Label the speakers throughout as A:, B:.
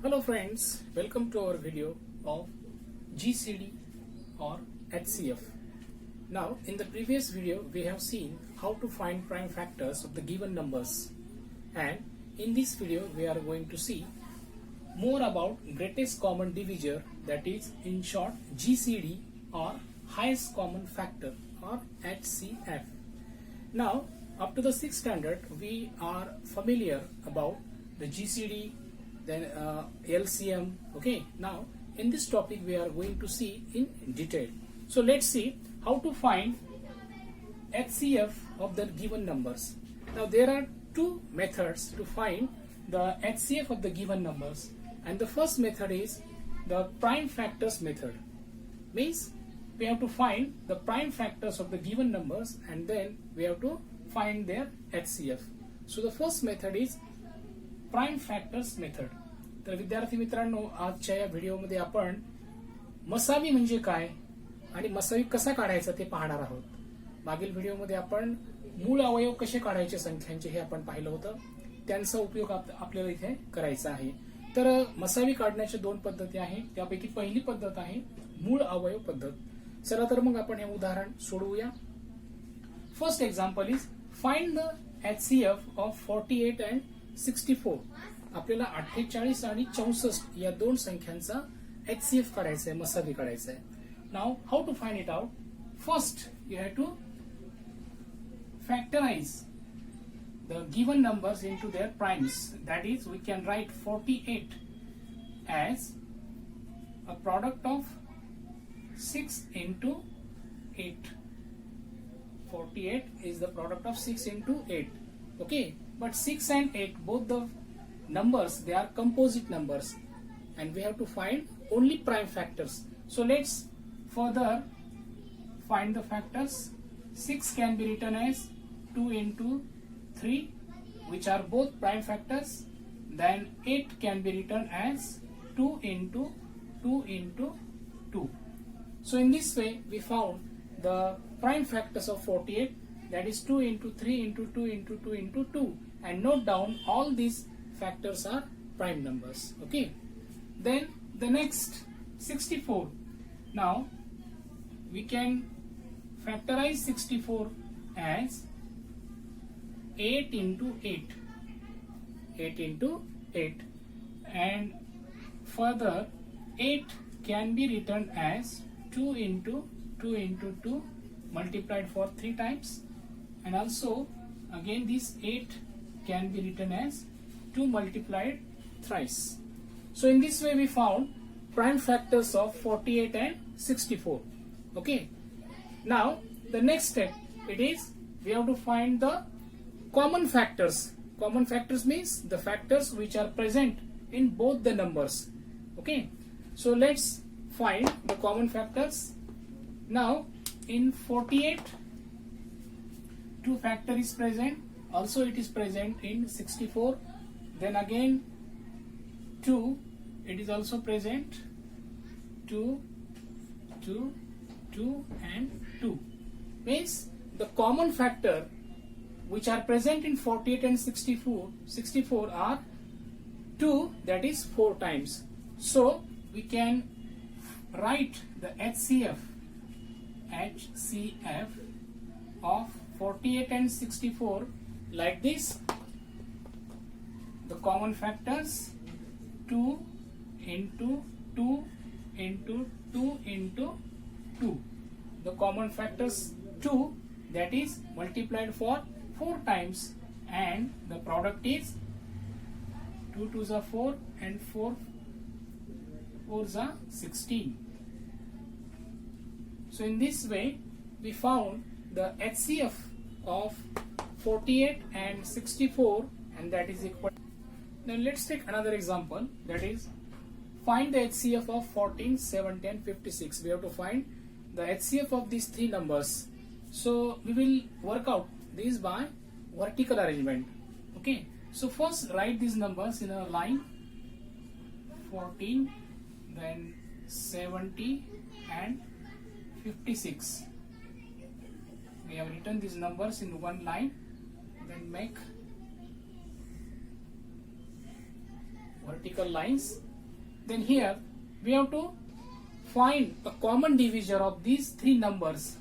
A: Hello friends, welcome to our video of GCD or HCF. Now in the previous video we have seen how to find prime factors of the given numbers, and in this video we are going to see more about greatest common divisor, that is in short GCD or highest common factor or HCF. Now up to the 6th standard we are familiar about the GCD, then LCM. Okay, now in this topic we are going to see in detail. So let's see how to find HCF of the given numbers. Now there are two methods to find the HCF of the given numbers, and the first method is the prime factors method. Means we have to find the prime factors of the given numbers and then we have to find their HCF. So the first method is prime factors method. तर विद्यार्थी मित्रांनो, आजच्या या व्हिडिओमध्ये आपण मसावी म्हणजे काय आणि मसावी कसा काढायचा ते पाहणार आहोत. मागील व्हिडिओमध्ये आपण मूळ अवयव कसे काढायचे संख्यांचे हे आपण पाहिलं होतं, त्यांचा उपयोग आपल्याला इथे करायचा आहे. तर मसावी काढण्याच्या दोन पद्धती आहेत, त्यापैकी पहिली पद्धत आहे मूळ अवयव पद्धत. चला तर मग आपण हे उदाहरण सोडवूया. First example is find the HCF of 48 and 64. आपल्याला 48 आणि 64 या दोन संख्यांचा HCF काढायचा आहे, मसावी काढायचा आहे. Now how to find it out? First you have to factorize the given numbers into their primes. That is, we can write 48 as a product of 6 into 8. 48 is the product of 6 into 8. Okay, but 6 and 8, both the numbers, they are composite numbers and we have to find only prime factors. So let's further find the factors. 6 can be written as 2 into 3, which are both prime factors. Then 8 can be written as 2 into 2 into 2. So in this way we found the prime factors of 48, that is 2 into 3 into 2 into 2 into 2, and note down all these factors are prime numbers. Okay, then the next 64. Now we can factorize 64 as 8 into 8, 8 into 8, and further 8 can be written as 2 into 2 into 2 multiplied for 3 times, and also again this 8 can be written as 2 multiplied thrice. So in this way we found prime factors of 48 and 64. Okay, now the next step, it is we have to find the common factors. Common factors means the factors which are present in both the numbers. Okay, so let's find the common factors. Now in 48 2 factor is present, also it is present in 64. Then again 2, it is also present, 2 2 2 and 2. Means the common factor which are present in 48 and 64 are 2, that is 4 times. So we can write the HCF of 48 and 64 like this. The common factors 2 into 2 into 2 into 2. The common factors 2, that is multiplied for 4 times, and the product is 2 2s are 4 and 4 4s are 16. So in this way we found the HCF of 48 and 64, and that is equal. Now let's take another example, that is find the HCF of 14 70 and 56. We have to find the HCF of these three numbers. So we will work out these by vertical arrangement. Okay, so first write these numbers in a line. 14, then 70 and 56. We have written these numbers in one line, then make vertical lines then here we have to find a common divisor of these three numbers.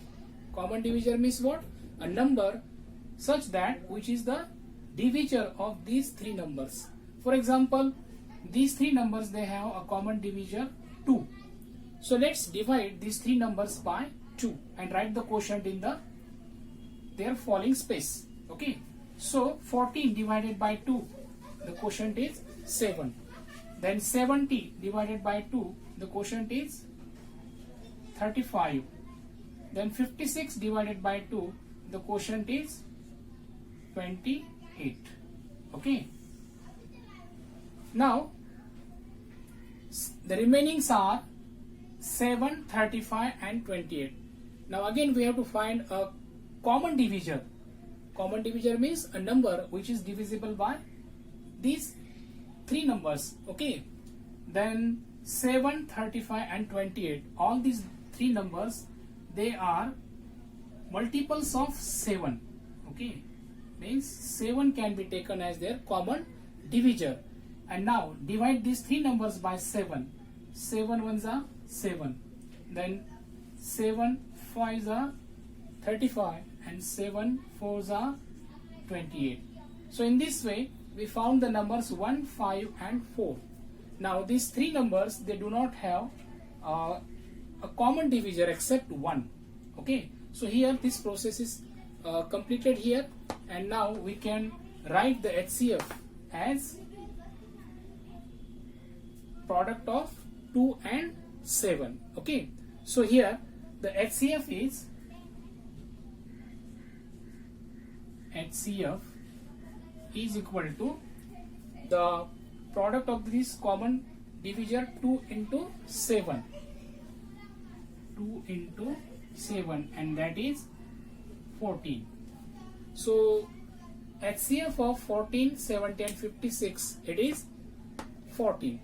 A: Common divisor means what? A number such that which is the divisor of these three numbers. For example, these three numbers, they have a common divisor 2. So let's divide these three numbers by 2 and write the quotient in their falling space. Okay, so 14 divided by 2, the quotient is 7. Then 70 divided by 2, the quotient is 35. Then 56 divided by 2, the quotient is 28. Okay. Now, the remainings are 7, 35 and 28. Now again we have to find a common divisor. Common divisor means a number which is divisible by these three numbers. Okay. Then 7, 35 and 28. All these three numbers, they are multiples of 7. Okay. Means 7 can be taken as their common divisor. And now divide these three numbers by 7. 7 ones are 7. Then 7 5s are 35 and 7 4s are 28. So in this way we found the numbers 1, 5 and 4. Now these three numbers, they do not have a common divisor except 1. Okay. So here this process is completed here, and now we can write the HCF as product of 2 and 7. Okay. So here the HCF is equal to the product of this common divisor 2 into 7. 2 into 7, and that is 14. So HCF of 14, 70 and 56, it is 14.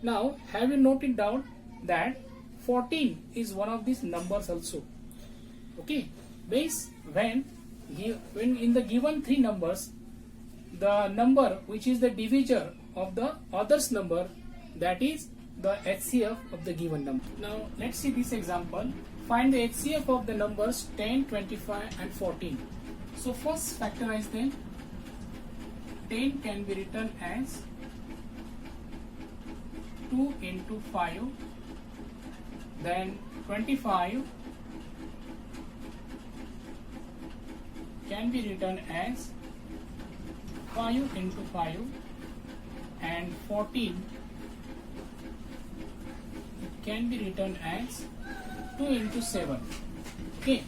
A: Now have you noted down that 14 is one of these numbers also. Okay, means when in the given three numbers, the number which is the divisor of the others number, that is the HCF of the given number. Now let's see this example. Find the HCF of the numbers 10, 25 and 14. So first factorize them. 10 can be written as 2 into 5. Then 25 can be written as 5 into 5, and 14 can be written as 2 into 7. Okay.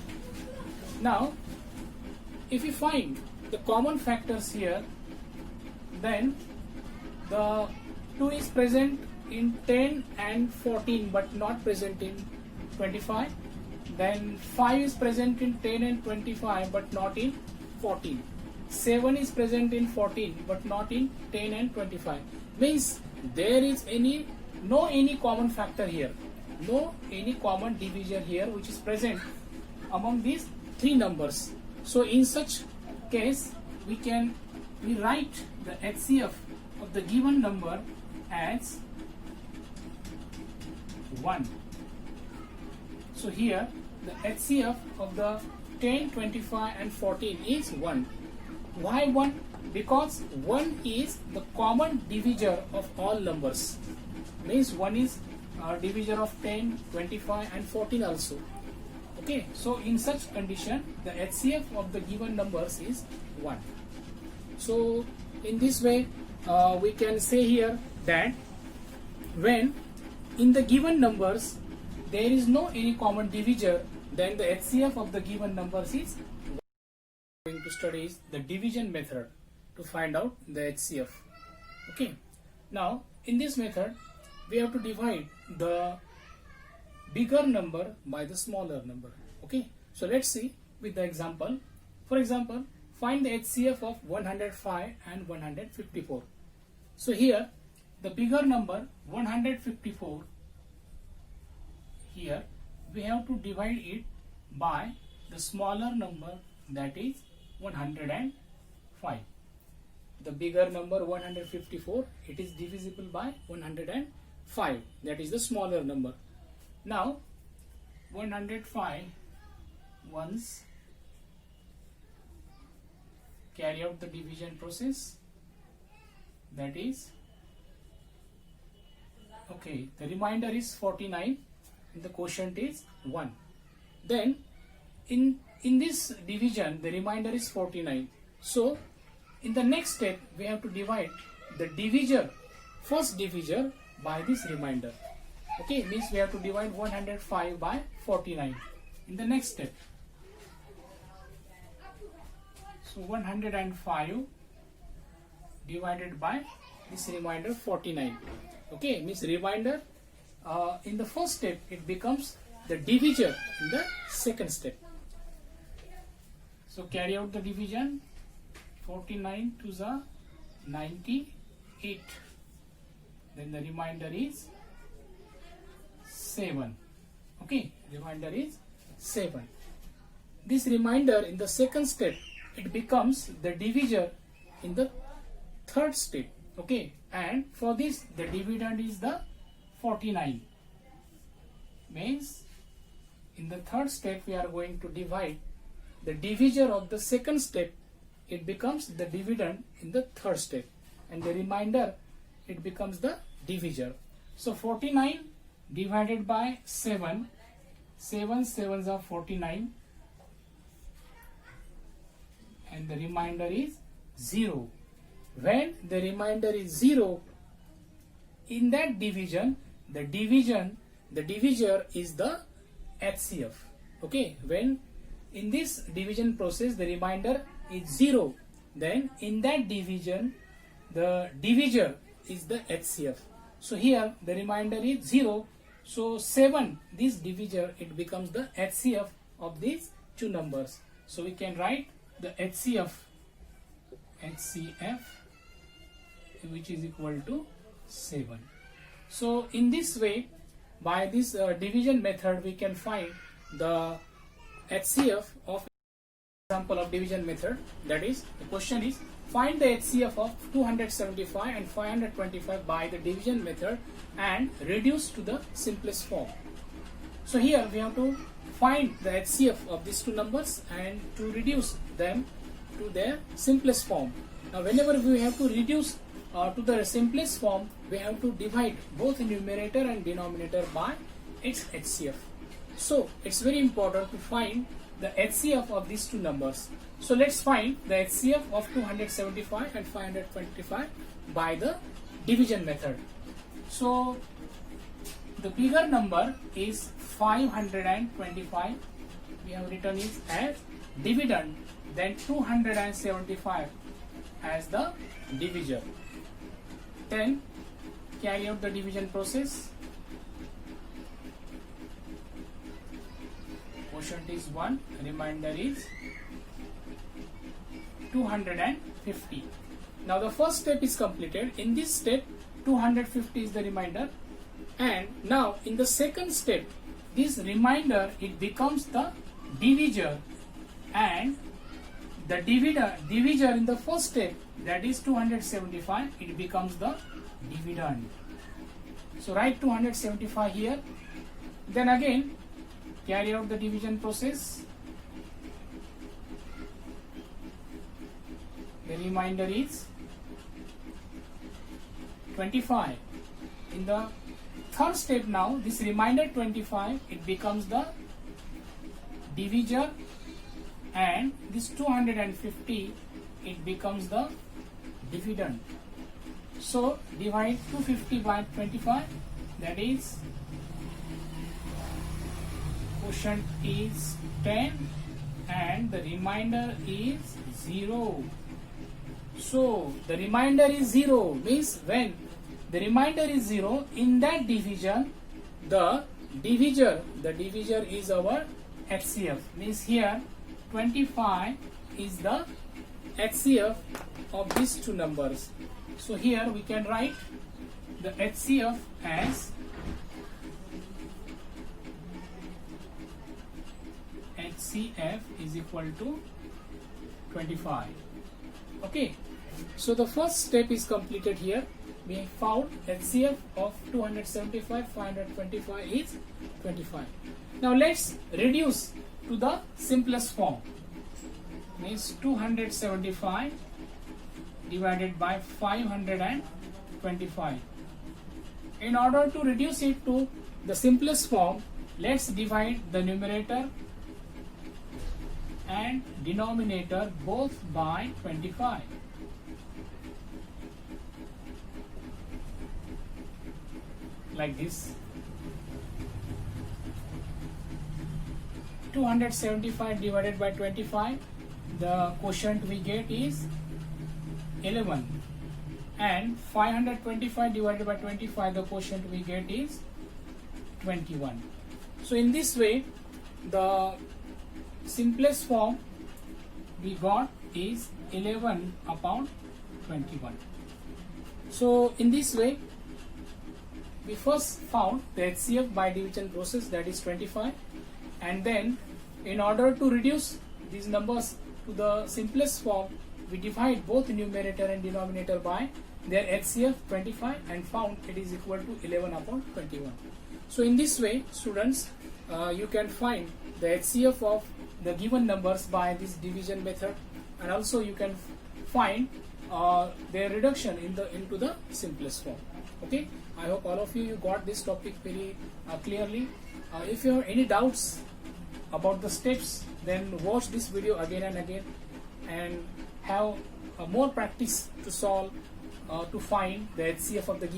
A: Now if you find the common factors here, then the 2 is present in 10 and 14 but not present in 25. Then 5 is present in 10 and 25 but not in 14. 7 is present in 14 but not in 10 and 25. Means there is no any common factor here, no any common divisor here which is present among these three numbers. So in such case we write the HCF of the given number as 1. So here the HCF of the 10, 25 and 14 is 1. Why 1? Because 1 is the common divisor of all numbers. Means 1 is divisor of 10, 25 and 14 also. Okay, so in such condition the HCF of the given numbers is 1. So in this way we can say here that when in the given numbers there is no any common divisor, then the HCF of the given numbers is 1. We are going to study is the division method to find out the HCF. Okay, now in this method we have to divide the bigger number by the smaller number. Okay, so let's see with the example. For example, find the HCF of 105 and 154. So here the bigger number 154, here we have to divide it by the smaller number, that is 105. The bigger number 154, it is divisible by 105. 5, that is the smaller number. Now 105 once carry out the division process, that is okay, the remainder is 49 and the quotient is 1. Then in this division the remainder is 49. So in the next step we have to divide the divisor, first divisor, by this remainder. Okay, means we have to divide 105 by 49 in the next step. So 105 divided by this remainder 49. Okay, means remainder in the first step it becomes the divisor in the second step. So carry out the division. 49 to the 98. Then the remainder is 7. Okay, remainder is 7. This remainder in the second step it becomes the divisor in the third step. Okay, and for this the dividend is the 49. Means in the third step we are going to divide the divisor of the second step, it becomes the dividend in the third step, and the remainder it becomes the divisor. So 49 divided by 7, 7 sevens are 49, and the remainder is 0. When the remainder is 0, in that division, the divisor is the HCF. Okay, when in this division process the remainder is 0, then in that division the divisor is the HCF. So here the remainder is 0, so 7, this divisor it becomes the HCF of these two numbers. So we can write the HCF which is equal to 7. So in this way, by this division method we can find the HCF of example of division method. That is, the question is find the HCF of 275 and 525 by the division method and reduce to the simplest form. So here we have to find the HCF of these two numbers and to reduce them to their simplest form. Now whenever we have to reduce to the simplest form, we have to divide both numerator and denominator by its HCF. So it's very important to find the HCF of these two numbers. So let's find the HCF of 275 and 525 by the division method. So the bigger number is 525. We have written it as dividend, then 275 as the divisor. Then carry out the division process. Quotient is 1, remainder is 250. Now the first step is completed. In this step 250 is the remainder, and now in the second step this remainder it becomes the divisor, and the divisor in the first step, that is 275, it becomes the dividend. So write 275 here. Then again carry out the division process. The remainder is 25. In the third step now, this remainder 25, it becomes the divisor, and this 250, it becomes the dividend. So divide 250 by 25, that is quotient is 10 and the remainder is 0. So the remainder is 0 means when the remainder is 0, in that division the divisor is our HCF, means here 25 is the HCF of these two numbers. So here we can write the HCF as HCF is equal to 25. Okay, so the first step is completed here. we found HCF of 275, 525 is 25. Now let's reduce to the simplest form. Means 275 divided by 525. In order to reduce it to the simplest form, let's divide the numerator and denominator both by 25. Like this. 275 divided by 25, the quotient we get is 11, and 525 divided by 25, the quotient we get is 21. So in this way, the simplest form we got is 11 upon 21. So in this way, we first found the HCF by division process, that is 25, and then in order to reduce these numbers to the simplest form, we divide both numerator and denominator by their HCF 25 and found it is equal to 11 upon 21. So in this way, students, you can find the HCF of the given numbers by this division method, and also you can find their reduction into the simplest form. Okay, I hope all of you got this topic very clearly. If you have any doubts about the steps, then watch this video again and again and have more practice to solve to find the HCF of the given